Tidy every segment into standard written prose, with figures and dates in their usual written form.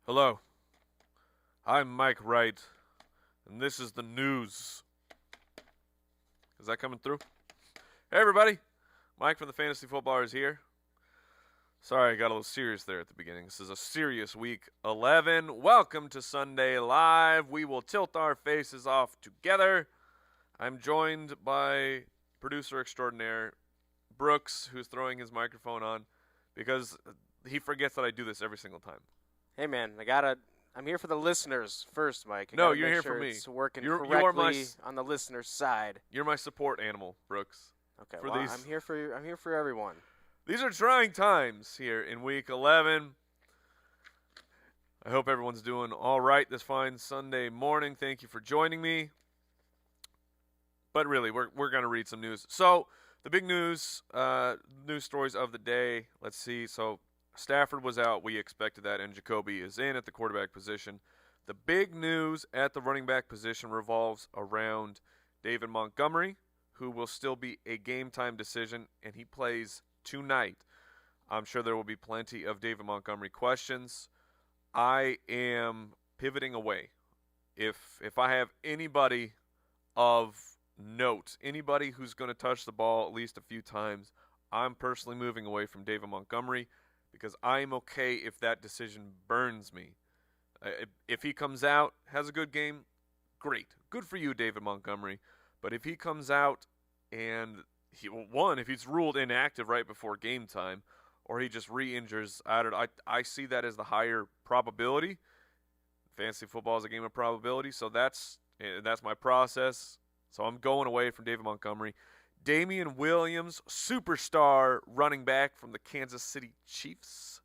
Hello, I'm Mike Wright, and this is the news. Is that coming through? Hey, everybody. Mike from the Fantasy Footballers here. Sorry, I got a little serious there at the beginning. This is a serious week 11. Welcome to Sunday Live. We will tilt our faces off together. I'm joined by producer extraordinaire Brooks, who's throwing his microphone on because he forgets that I do this every single time. Hey man, I'm here for the listeners first, Mike. No, you're here for me. It's working You're correctly on the listener's side. You're my support animal, Brooks. Okay, I'm here for everyone. These are trying times here in Week 11. I hope everyone's doing all right this fine Sunday morning. Thank you for joining me. But really, we're going to read some news. So the big news stories of the day. Let's see. So Stafford was out. We expected that, and Jacoby is in at the quarterback position. The big news at the running back position revolves around David Montgomery, who will still be a game-time decision, and he plays tonight. I'm sure there will be plenty of David Montgomery questions. I am pivoting away. If I have anybody of note, anybody who's going to touch the ball at least a few times, I'm personally moving away from David Montgomery, because I'm okay if that decision burns me. If he comes out, has a good game, great. Good for you, David Montgomery. But if he comes out and, if he's ruled inactive right before game time, or he just re-injures, I see that as the higher probability. Fantasy football is a game of probability, so that's my process. So I'm going away from David Montgomery. Damian Williams, superstar running back from the Kansas City Chiefs.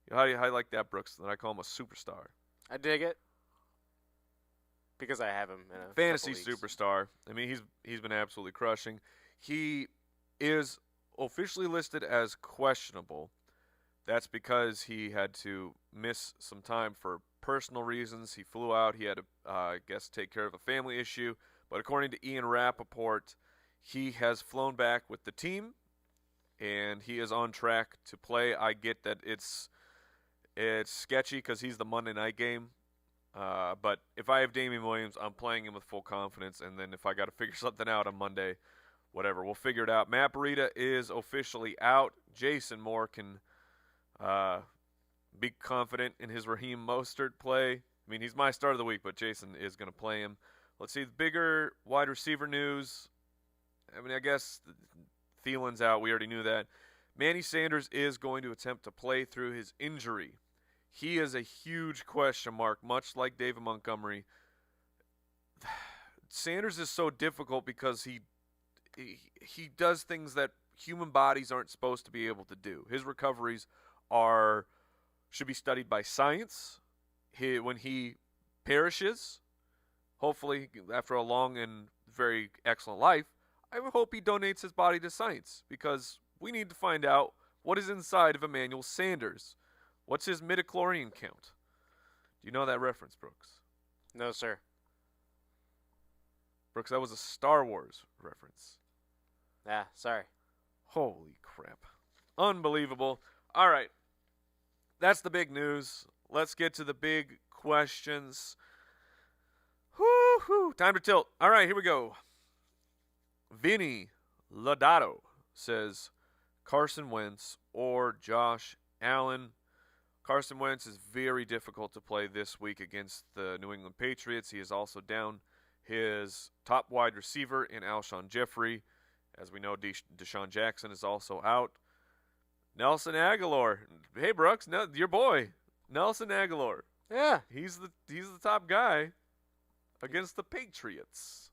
How do you like that, Brooks? That I call him a superstar. I dig it because I have him in a fantasy couple leagues. Superstar. I mean, he's been absolutely crushing. He is officially listed as questionable. That's because he had to miss some time for personal reasons. He flew out. He had to, take care of a family issue. But according to Ian Rappaport, he has flown back with the team, and he is on track to play. I get that it's sketchy because he's the Monday night game. But if I have Damian Williams, I'm playing him with full confidence. And then if I got to figure something out on Monday, whatever, we'll figure it out. Matt Breida is officially out. Jason Moore can be confident in his Raheem Mostert play. I mean, he's my start of the week, but Jason is going to play him. Let's see the bigger wide receiver news. I mean, I guess Thielen's out. We already knew that. Manny Sanders is going to attempt to play through his injury. He is a huge question mark, much like David Montgomery. Sanders is so difficult because he does things that human bodies aren't supposed to be able to do. His recoveries should be studied by science. When he perishes, hopefully after a long and very excellent life, I hope he donates his body to science, because we need to find out what is inside of Emmanuel Sanders. What's his midichlorian count? Do you know that reference, Brooks? No, sir. Brooks, that was a Star Wars reference. Yeah, sorry. Holy crap. Unbelievable. All right. That's the big news. Let's get to the big questions. Woo-hoo. Time to tilt. All right, here we go. Vinny Lodato says Carson Wentz or Josh Allen. Carson Wentz is very difficult to play this week against the New England Patriots. He is also down his top wide receiver in Alshon Jeffrey. As we know, Deshaun Jackson is also out. Nelson Aguilar. Hey, Brooks, your boy, Nelson Aguilar. Yeah. He's the top guy against the Patriots.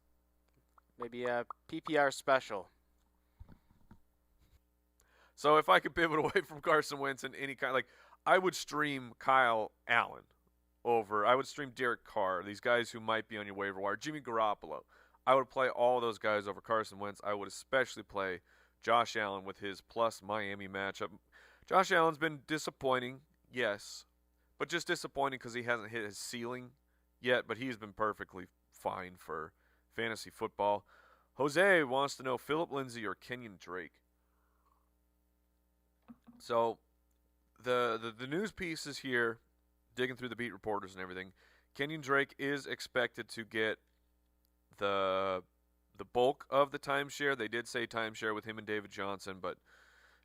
Maybe a PPR special. So if I could pivot away from Carson Wentz in any kind, I would stream Kyle Allen over. I would stream Derek Carr, these guys who might be on your waiver wire. Jimmy Garoppolo. I would play all those guys over Carson Wentz. I would especially play Josh Allen with his plus Miami matchup. Josh Allen's been disappointing, yes, but just disappointing because he hasn't hit his ceiling yet, but he's been perfectly fine for fantasy football. Jose wants to know Phillip Lindsay or Kenyon Drake. So the news pieces here digging through the beat reporters and everything, Kenyon Drake is expected to get the bulk of the timeshare. They did say timeshare with him and David Johnson, but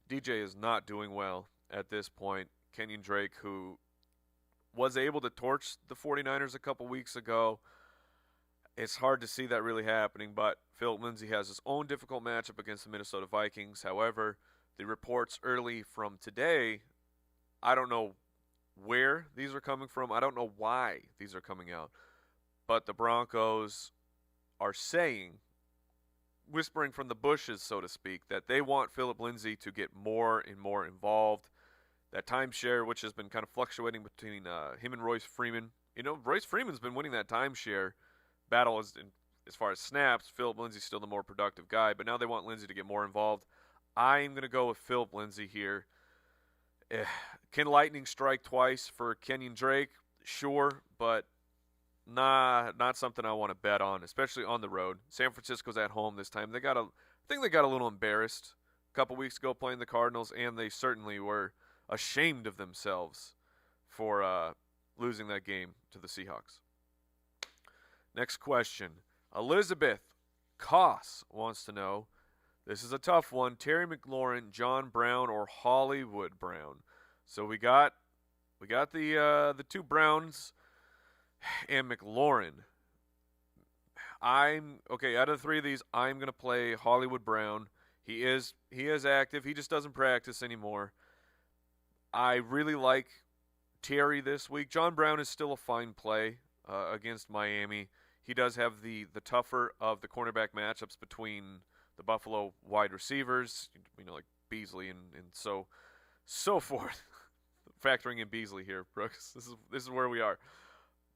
DJ is not doing well at this point. Kenyon Drake, who was able to torch the 49ers a couple weeks ago, it's hard to see that really happening, but Philip Lindsay has his own difficult matchup against the Minnesota Vikings. However, the reports early from today, I don't know where these are coming from. I don't know why these are coming out. But the Broncos are saying, whispering from the bushes, so to speak, that they want Philip Lindsay to get more and more involved. That timeshare, which has been kind of fluctuating between him and Royce Freeman. You know, Royce Freeman's been winning that timeshare battle as far as snaps. Philip Lindsay's still the more productive guy, but now they want Lindsay to get more involved. I'm going to go with Philip Lindsay here. Can lightning strike twice for Kenyon Drake? Sure, but not something I want to bet on, especially on the road. San Francisco's at home this time. I think they got a little embarrassed a couple weeks ago playing the Cardinals, and they certainly were ashamed of themselves for losing that game to the Seahawks. Next question. Elizabeth Koss wants to know, this is a tough one, Terry McLaurin, John Brown, or Hollywood Brown. So we got the two Browns and McLaurin. Out of the three of these, I'm going to play Hollywood Brown. He is active. He just doesn't practice anymore. I really like Terry this week. John Brown is still a fine play against Miami. He does have the tougher of the cornerback matchups between the Buffalo wide receivers, like Beasley and so forth. Factoring in Beasley here, Brooks. This is where we are.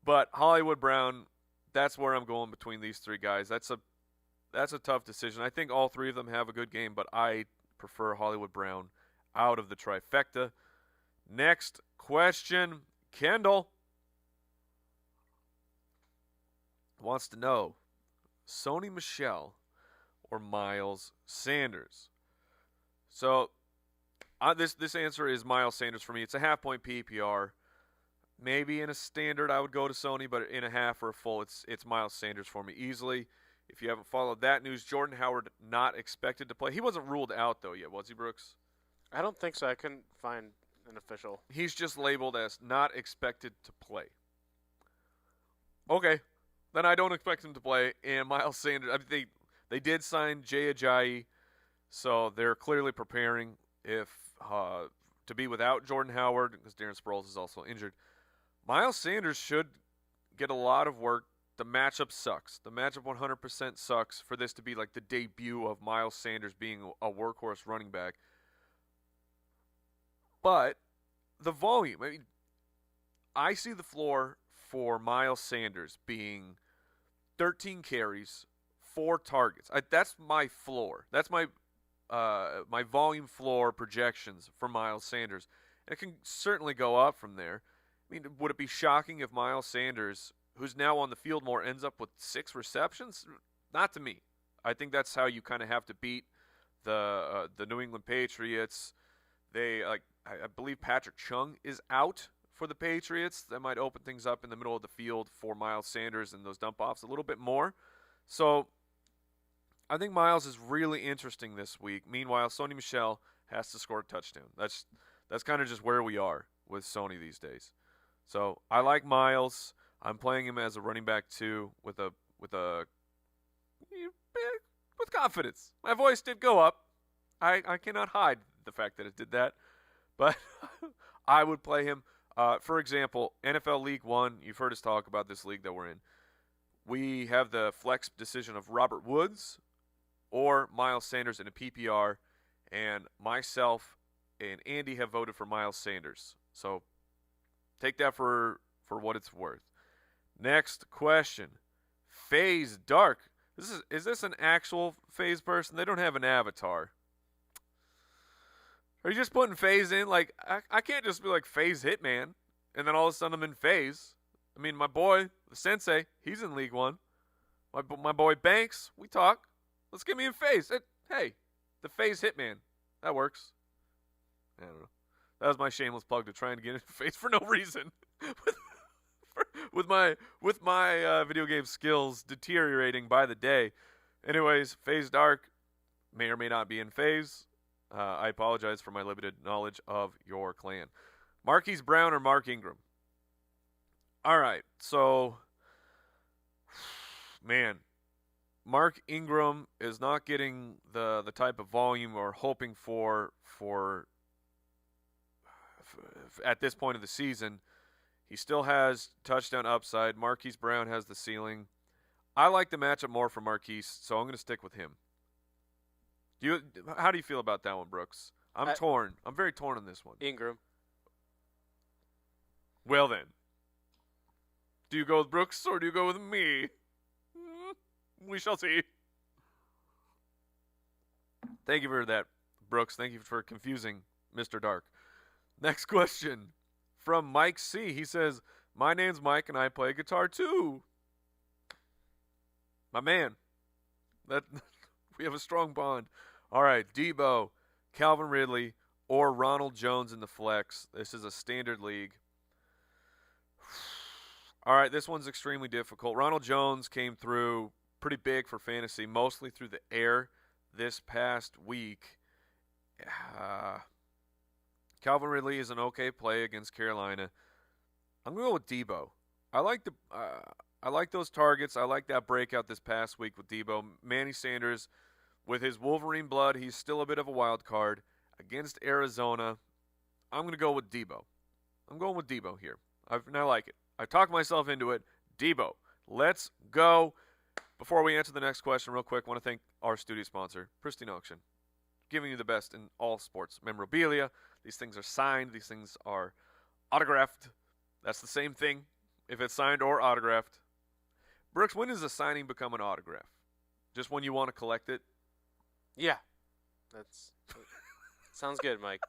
But Hollywood Brown, that's where I'm going between these three guys. That's a tough decision. I think all three of them have a good game, but I prefer Hollywood Brown out of the trifecta. Next question, Kendall wants to know, Sony Michel or Miles Sanders? So this answer is Miles Sanders for me. It's a half-point PPR. Maybe in a standard I would go to Sony, but in a half or a full, it's Miles Sanders for me easily. If you haven't followed that news, Jordan Howard not expected to play. He wasn't ruled out, though, yet, was he, Brooks? I don't think so. I couldn't find an official. He's just labeled as not expected to play. Okay. Then I don't expect him to play. And Miles Sanders, they did sign Jay Ajayi, so they're clearly preparing to be without Jordan Howard, because Darren Sproles is also injured. Miles Sanders should get a lot of work. The matchup sucks. The matchup 100% sucks for this to be like the debut of Miles Sanders being a workhorse running back. But the volume, I see the floor for Miles Sanders being 13 carries, 4 targets. That's my floor. That's my volume floor projections for Miles Sanders. And it can certainly go up from there. Would it be shocking if Miles Sanders, who's now on the field more, ends up with 6 receptions? Not to me. I think that's how you kind of have to beat the New England Patriots. I believe Patrick Chung is out for the Patriots. That might open things up in the middle of the field for Miles Sanders and those dump-offs a little bit more. So I think Miles is really interesting this week. Meanwhile, Sony Michel has to score a touchdown. That's kind of just where we are with Sony these days. So I like Miles. I'm playing him as a running back too with confidence. My voice did go up. I cannot hide the fact that it did that. But I would play him. For example, NFL League One. You've heard us talk about this league that we're in. We have the flex decision of Robert Woods or Miles Sanders in a PPR, and myself and Andy have voted for Miles Sanders. So take that for what it's worth. Next question. FaZe Dark. Is this an actual FaZe person? They don't have an avatar. Are you just putting FaZe in? Like, I can't just be like FaZe Hitman, and then all of a sudden I'm in FaZe. My boy, the Sensei, he's in League One. My boy Banks, we talk. Let's get me in FaZe. Hey, the FaZe Hitman. That works. I don't know. That was my shameless plug to try and get into FaZe for no reason. with my video game skills deteriorating by the day. Anyways, Phase Dark may or may not be in phase. I apologize for my limited knowledge of your clan. Marquise Brown or Mark Ingram? All right, so man, Mark Ingram is not getting the type of volume we're hoping for at this point of the season. He still has touchdown upside. Marquise Brown has the ceiling. I like the matchup more for Marquise, so I'm going to stick with him. How do you feel about that one, Brooks? I'm torn. I'm very torn on this one. Ingram. Well then, do you go with Brooks or do you go with me? We shall see. Thank you for that, Brooks. Thank you for confusing Mr. Dark. Next question from Mike C. He says, "My name's Mike and I play guitar too." My man. That we have a strong bond. All right, Debo, Calvin Ridley, or Ronald Jones in the flex. This is a standard league. All right, this one's extremely difficult. Ronald Jones came through pretty big for fantasy, mostly through the air this past week. Calvin Ridley is an okay play against Carolina. I'm going to go with Debo. I like those targets. I like that breakout this past week with Debo. Manny Sanders, with his Wolverine blood, he's still a bit of a wild card. Against Arizona, I'm going to go with Debo. I'm going with Debo here. I like it. I talked myself into it. Debo. Let's go. Before we answer the next question, real quick, I want to thank our studio sponsor, Pristine Auction, giving you the best in all sports memorabilia. These things are signed. These things are autographed. That's the same thing if it's signed or autographed. Brooks, when does a signing become an autograph? Just when you want to collect it? Yeah. That's sounds good, Mike.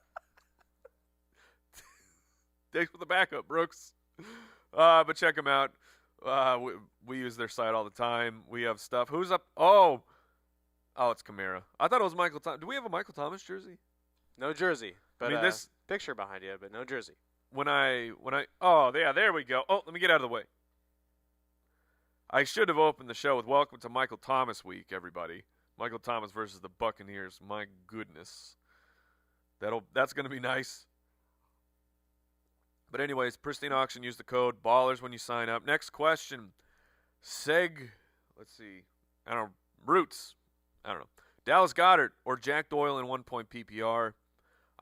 Thanks for the backup, Brooks. But check them out. We use their site all the time. We have stuff. Who's up? Oh, it's Kamara. I thought it was Michael Thomas. Do we have a Michael Thomas jersey? No jersey, but this picture behind you, but no jersey. There we go. Oh, let me get out of the way. I should have opened the show with welcome to Michael Thomas week, everybody. Michael Thomas versus the Buccaneers. My goodness. That's going to be nice. But anyways, Pristine Auction, use the code BALLERS when you sign up. Next question. Let's see. Roots. I don't know. Dallas Goedert or Jack Doyle in 1-point PPR.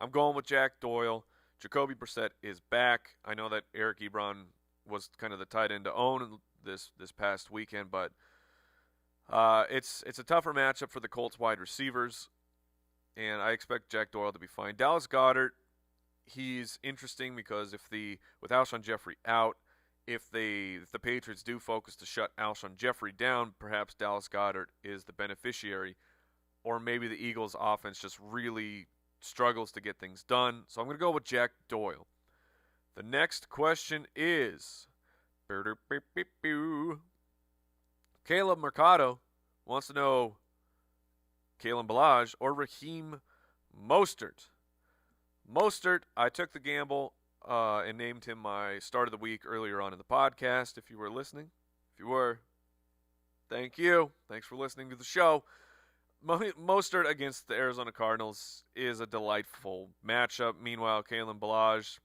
I'm going with Jack Doyle. Jacoby Brissett is back. I know that Eric Ebron was kind of the tight end to own this past weekend, but it's a tougher matchup for the Colts wide receivers, and I expect Jack Doyle to be fine. Dallas Goedert, he's interesting because with Alshon Jeffrey out, if the Patriots do focus to shut Alshon Jeffrey down, perhaps Dallas Goedert is the beneficiary, or maybe the Eagles' offense just really struggles to get things done. So I'm going to go with Jack Doyle. The next question is Caleb Mercado wants to know Kalen Ballage or Raheem Mostert. Mostert, I took the gamble and named him my start of the week earlier on in the podcast, if you were listening. If you were, thank you. Thanks for listening to the show. Mostert against the Arizona Cardinals is a delightful matchup. Meanwhile, Kalen Ballage,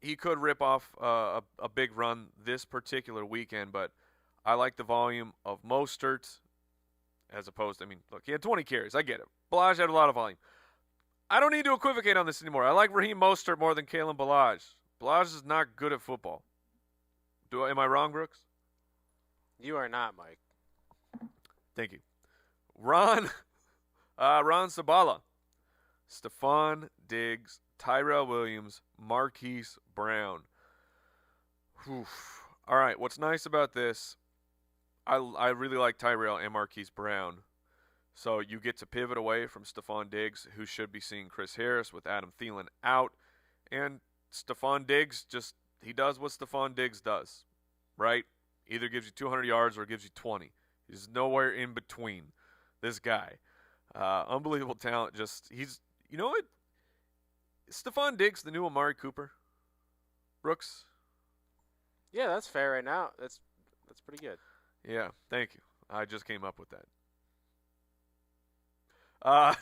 he could rip off a big run this particular weekend, but I like the volume of Mostert as opposed to, look, he had 20 carries. I get it. Ballage had a lot of volume. I don't need to equivocate on this anymore. I like Raheem Mostert more than Kalen Ballage. Ballage is not good at football. Am I wrong, Brooks? You are not, Mike. Thank you. Ron Sabala, Stephon Diggs, Tyrell Williams, Marquise Brown. Oof. All right, what's nice about this, I really like Tyrell and Marquise Brown. So you get to pivot away from Stephon Diggs, who should be seeing Chris Harris with Adam Thielen out. And Stephon Diggs he does what Stephon Diggs does, right? Either gives you 200 yards or gives you 20. He's nowhere in between, this guy. Unbelievable talent. You know what? Stephon Diggs, the new Amari Cooper. Brooks? Yeah, that's fair right now. That's pretty good. Yeah, thank you. I just came up with that.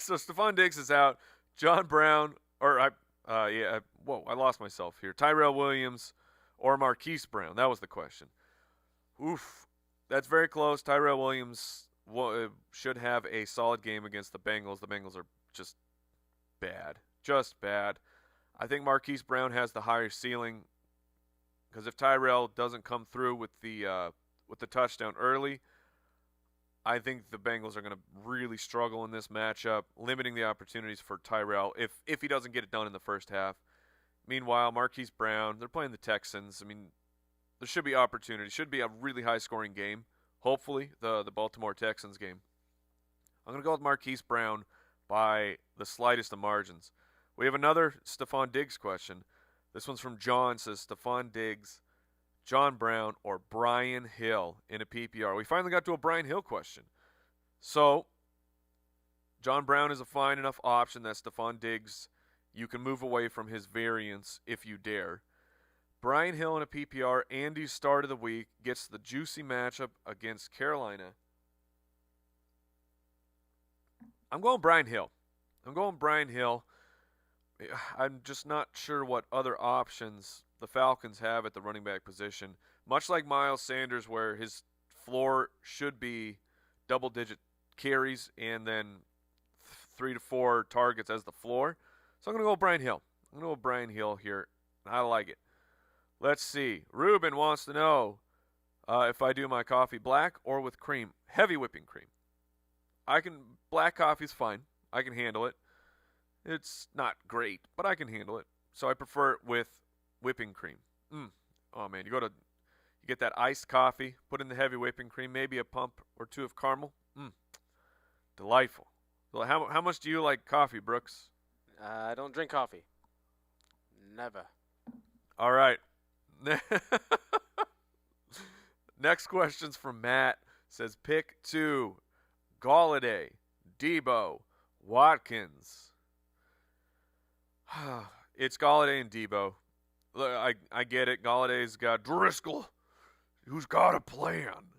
So Stephon Diggs is out. John Brown, whoa, I lost myself here. Tyrell Williams or Marquise Brown. That was the question. Oof, that's very close. Tyrell Williams should have a solid game against the Bengals. The Bengals are just bad, just bad. I think Marquise Brown has the higher ceiling because if Tyrell doesn't come through with the touchdown early, I think the Bengals are going to really struggle in this matchup, limiting the opportunities for Tyrell if he doesn't get it done in the first half. Meanwhile, Marquise Brown, they're playing the Texans. I mean, there should be opportunity. Should be a really high-scoring game. Hopefully, the Baltimore Texans game. I'm going to go with Marquise Brown by the slightest of margins. We have another Stephon Diggs question. This one's from John. Says Stephon Diggs, John Brown, or Brian Hill in a PPR. We finally got to a Brian Hill question. So, John Brown is a fine enough option that Stephon Diggs, you can move away from his variance if you dare. Brian Hill in a PPR, Andy's start of the week, gets the juicy matchup against Carolina. I'm going Brian Hill. I'm just not sure what other options the Falcons have at the running back position. Much like Miles Sanders, where his floor should be double-digit carries and then 3 to 4 targets as the floor. So I'm going to go Brian Hill. I'm going to go Brian Hill here. I like it. Let's see. Ruben wants to know if I do my coffee black or with cream. Heavy whipping cream. Black coffee's fine. I can handle it. It's not great, but I can handle it. So I prefer it with whipping cream. Oh man, you get that iced coffee, put in the heavy whipping cream, maybe a pump or two of caramel. Delightful. So how much do you like coffee, Brooks? I don't drink coffee. Never. All right. Next question's from Matt. Says pick 2. Galladay, Debo, Watkins. It's Galladay and Debo. Look, I get it. Galladay's got Driscoll, who's got a plan.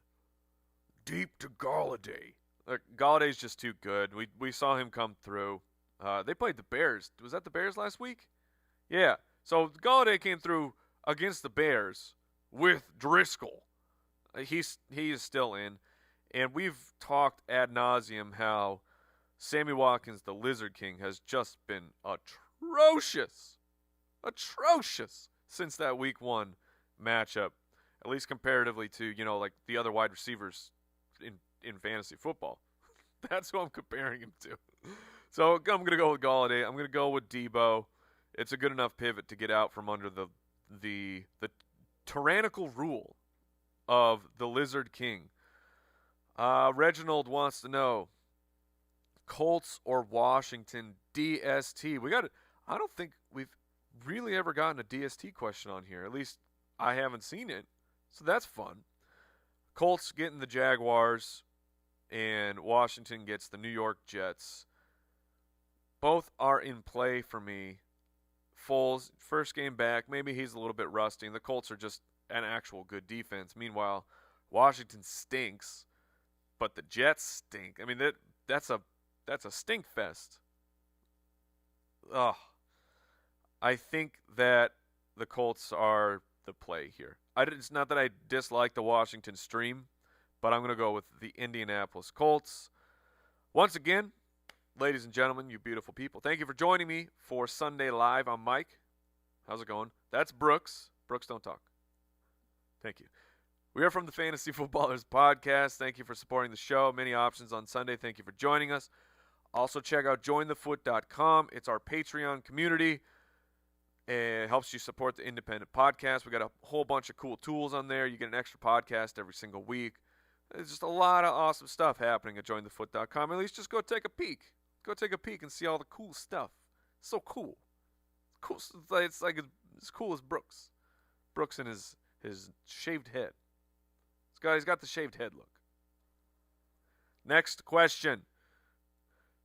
Deep to Galladay. Look, Galladay's just too good. We saw him come through. They played the Bears. Was that the Bears last week? Yeah. So Galladay came through against the Bears with Driscoll. He is still in. And we've talked ad nauseum how Sammy Watkins, the Lizard King, has just been atrocious since that Week 1 matchup, at least comparatively to, like the other wide receivers in fantasy football. That's who I'm comparing him to. So I'm going to go with Galladay. I'm going to go with Debo. It's a good enough pivot to get out from under the tyrannical rule of the Lizard King. Reginald wants to know, Colts or Washington DST. I don't think we've really ever gotten a DST question on here. At least I haven't seen it. So that's fun. Colts getting the Jaguars and Washington gets the New York Jets. Both are in play for me. Foles, first game back, maybe he's a little bit rusty, and the Colts are just an actual good defense. Meanwhile, Washington stinks, but the Jets stink. I mean, that's a stink fest. Ugh. I think that the Colts are the play here. It's not that I dislike the Washington stream, but I'm going to go with the Indianapolis Colts. Once again, ladies and gentlemen, you beautiful people, thank you for joining me for Sunday Live. I'm Mike. How's it going? That's Brooks. Brooks, don't talk. Thank you. We are from the Fantasy Footballers Podcast. Thank you for supporting the show. Many options on Sunday. Thank you for joining us. Also, check out jointhefoot.com. It's our Patreon community. It helps you support the independent podcast. We got a whole bunch of cool tools on there. You get an extra podcast every single week. There's just a lot of awesome stuff happening at jointhefoot.com. At least just go take a peek. Go take a peek and see all the cool stuff. It's so cool. Cool. It's like as cool as Brooks. Brooks and his shaved head. He's got the shaved head look. Next question.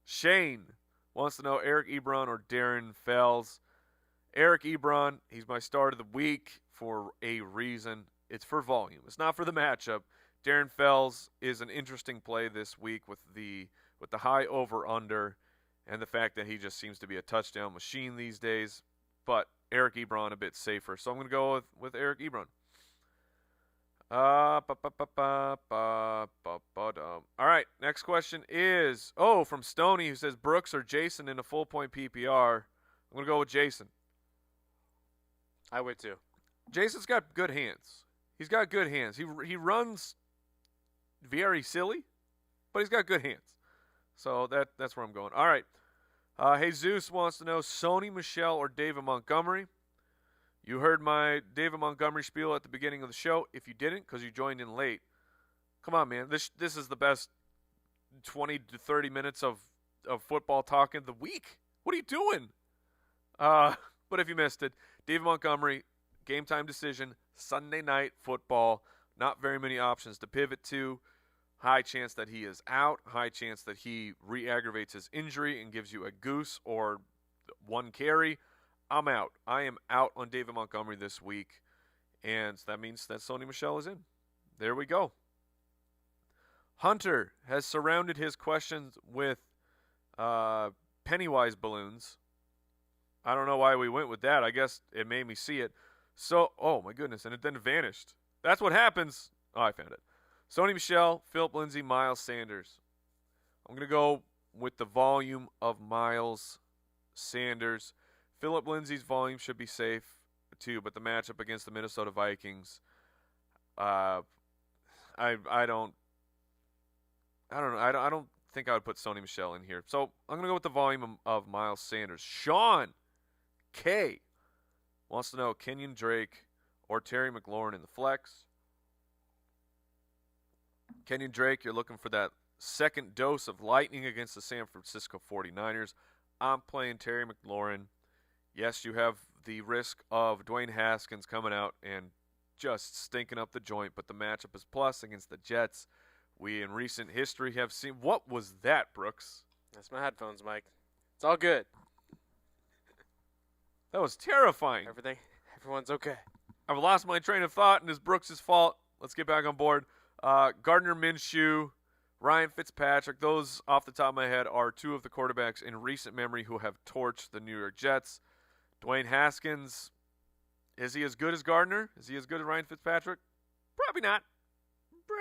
Shane wants to know Eric Ebron or Darren Fells. Eric Ebron, he's my start of the week for a reason. It's for volume. It's not for the matchup. Darren Fells is an interesting play this week with the high over under and the fact that he just seems to be a touchdown machine these days. But Eric Ebron a bit safer, so I'm going to go with Eric Ebron. All right, next question is from Stoney, who says Brooks or Jason in a full point PPR. I'm going to go with Jason. I would too. Jason's got good hands. He's got good hands. He runs very silly, but he's got good hands. So that's where I'm going. All right. Jesus wants to know Sony Michel or David Montgomery. You heard my David Montgomery spiel at the beginning of the show. If you didn't, because you joined in late, come on, man. This is the best 20 to 30 minutes of football talk in the week. What are you doing? But if you missed it, David Montgomery, game time decision, Sunday night football. Not very many options to pivot to. High chance that he is out. High chance that he re-aggravates his injury and gives you a goose or one carry. I'm out. I am out on David Montgomery this week, and that means that Sony Michel is in. There we go. Hunter has surrounded his questions with Pennywise balloons. I don't know why we went with that. I guess it made me see it. So, oh my goodness, and it then vanished. That's what happens. Oh, I found it. Sony Michel, Philip Lindsay, Miles Sanders. I'm going to go with the volume of Miles Sanders. Philip Lindsay's volume should be safe too, but the matchup against the Minnesota Vikings, I don't think I would put Sony Michel in here. So I'm gonna go with the volume of Miles Sanders. Sean K wants to know Kenyon Drake or Terry McLaurin in the flex. Kenyon Drake, you're looking for that second dose of lightning against the San Francisco 49ers. I'm playing Terry McLaurin. Yes, you have the risk of Dwayne Haskins coming out and just stinking up the joint, but the matchup is plus against the Jets. We, in recent history, have seen. What was that, Brooks? That's my headphones, Mike. It's all good. That was terrifying. Everyone's okay. I've lost my train of thought, and it's Brooks' fault. Let's get back on board. Gardner Minshew, Ryan Fitzpatrick, those off the top of my head are two of the quarterbacks in recent memory who have torched the New York Jets. Dwayne Haskins, is he as good as Gardner? Is he as good as Ryan Fitzpatrick? Probably not.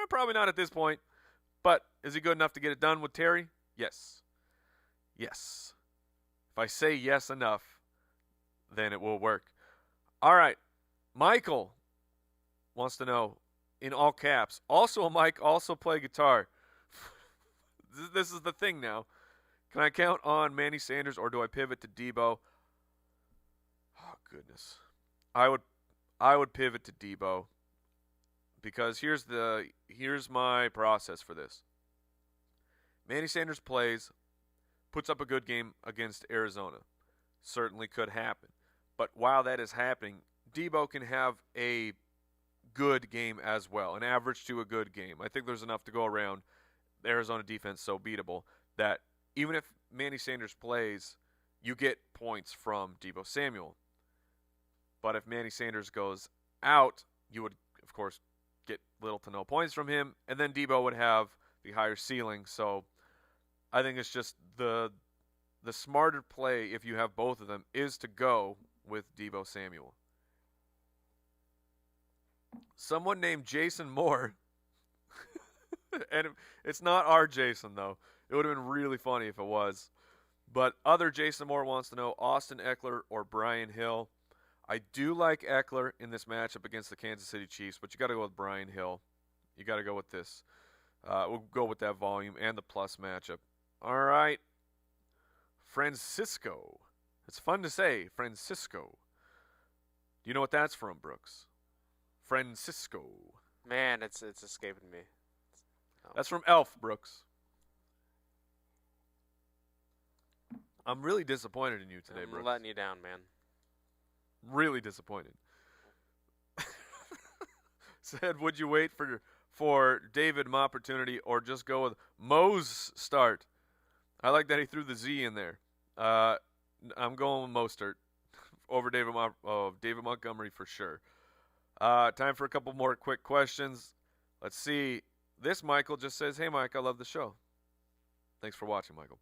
Probably not at this point. But is he good enough to get it done with Terry? Yes. Yes. If I say yes enough, then it will work. All right. Michael wants to know, in all caps, also Mike, also play guitar. This is the thing now. Can I count on Manny Sanders or do I pivot to Debo? Oh, goodness. I would pivot to Debo because here's my process for this. Manny Sanders plays, puts up a good game against Arizona. Certainly could happen. But while that is happening, Debo can have a good game as well, an average to a good game. I think there's enough to go around. The Arizona defense so beatable that even if Manny Sanders plays, you get points from Debo Samuel. But if Manny Sanders goes out, you would, of course, get little to no points from him, and then Debo would have the higher ceiling. So I think it's just the smarter play, if you have both of them, is to go with Debo Samuel. Someone named Jason Moore, and it's not our Jason, though. It would have been really funny if it was. But other Jason Moore wants to know Austin Eckler or Brian Hill. I do like Eckler in this matchup against the Kansas City Chiefs, but you got to go with Brian Hill. You got to go with this. We'll go with that volume and the plus matchup. All right. Francisco. It's fun to say, Francisco. Do you know what that's from, Brooks? Francisco. Man, it's escaping me. That's from Elf, Brooks. I'm really disappointed in you today, Brooks. I'm letting you down, man. Really disappointed. Said, would you wait for David opportunity or just go with Mo's start? I like that he threw the Z in there. I'm going with Mostert over David Montgomery for sure. Time for a couple more quick questions. Let's see. This Michael just says, "Hey Mike, I love the show." Thanks for watching, Michael.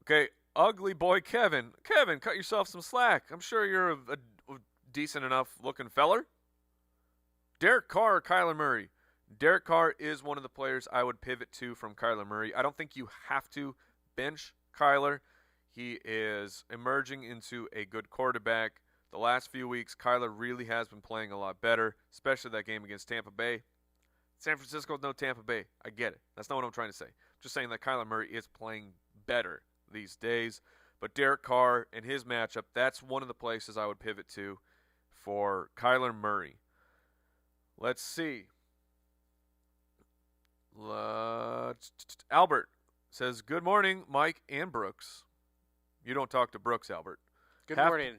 Okay, ugly boy Kevin. Kevin, cut yourself some slack. I'm sure you're a decent enough looking feller. Derek Carr or Kyler Murray? Derek Carr is one of the players I would pivot to from Kyler Murray. I don't think you have to bench Kyler. He is emerging into a good quarterback. The last few weeks, Kyler really has been playing a lot better, especially that game against Tampa Bay. San Francisco is no Tampa Bay. I get it. That's not what I'm trying to say. I'm just saying that Kyler Murray is playing better these days. But Derek Carr and his matchup, that's one of the places I would pivot to for Kyler Murray. Let's see. Albert says, "Good morning, Mike and Brooks." You don't talk to Brooks, Albert. Good morning,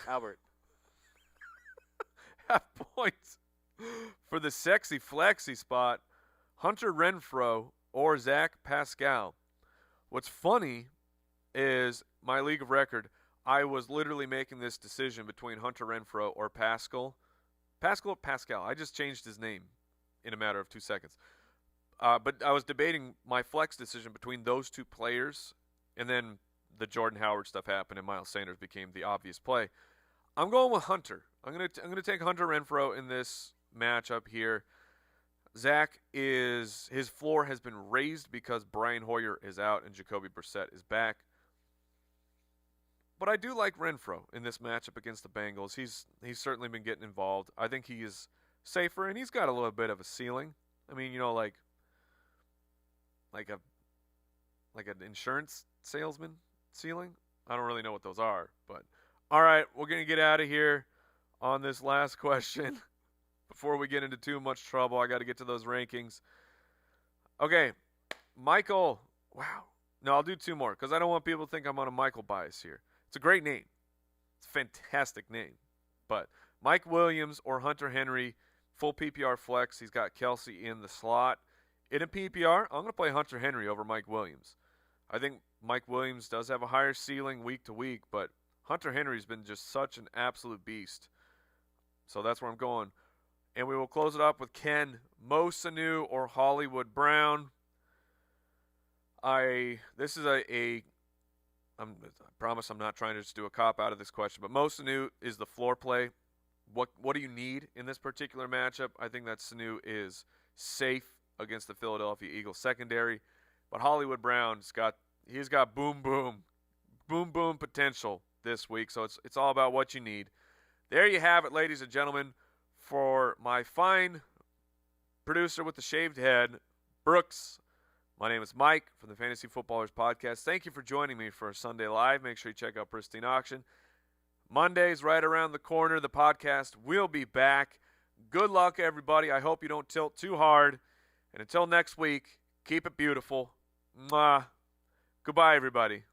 Albert. Half points for the sexy flexi spot, Hunter Renfrow or Zach Pascal. What's funny is my league of record, I was literally making this decision between Hunter Renfrow or Pascal. Pascal. I just changed his name in a matter of 2 seconds. But I was debating my flex decision between those two players, and then the Jordan Howard stuff happened, and Miles Sanders became the obvious play. I'm going with Hunter. I'm gonna take Hunter Renfrow in this matchup here. Zach his floor has been raised because Brian Hoyer is out and Jacoby Brissett is back. But I do like Renfrow in this matchup against the Bengals. He's certainly been getting involved. I think he is safer, and he's got a little bit of a ceiling. I mean, like an insurance salesman ceiling. I don't really know what those are, but all right, we're gonna get out of here on this last question before we get into too much trouble. I got to get to those rankings. Okay, Michael. Wow. No, I'll do two more because I don't want people to think I'm on a Michael bias here. It's a great name. It's a fantastic name. But Mike Williams or Hunter Henry, full PPR flex. He's got Kelsey in the slot. In a PPR, I'm going to play Hunter Henry over Mike Williams. I think Mike Williams does have a higher ceiling week to week, but Hunter Henry's been just such an absolute beast. So that's where I'm going. And we will close it up with Ken, Mo Sanu or Hollywood Brown. I promise I'm not trying to just do a cop out of this question, but Mo Sanu is the floor play. What do you need in this particular matchup? I think that Sanu is safe against the Philadelphia Eagles secondary, but Hollywood Brown's got boom potential this week, so it's all about what you need. There you have it, ladies and gentlemen, for my fine producer with the shaved head, Brooks. My name is Mike from the Fantasy Footballers Podcast. Thank you for joining me for a Sunday Live. Make sure you check out Pristine Auction. Monday's right around the corner. The podcast will be back. Good luck, everybody. I hope you don't tilt too hard. And until next week, keep it beautiful. Mwah. Goodbye, everybody.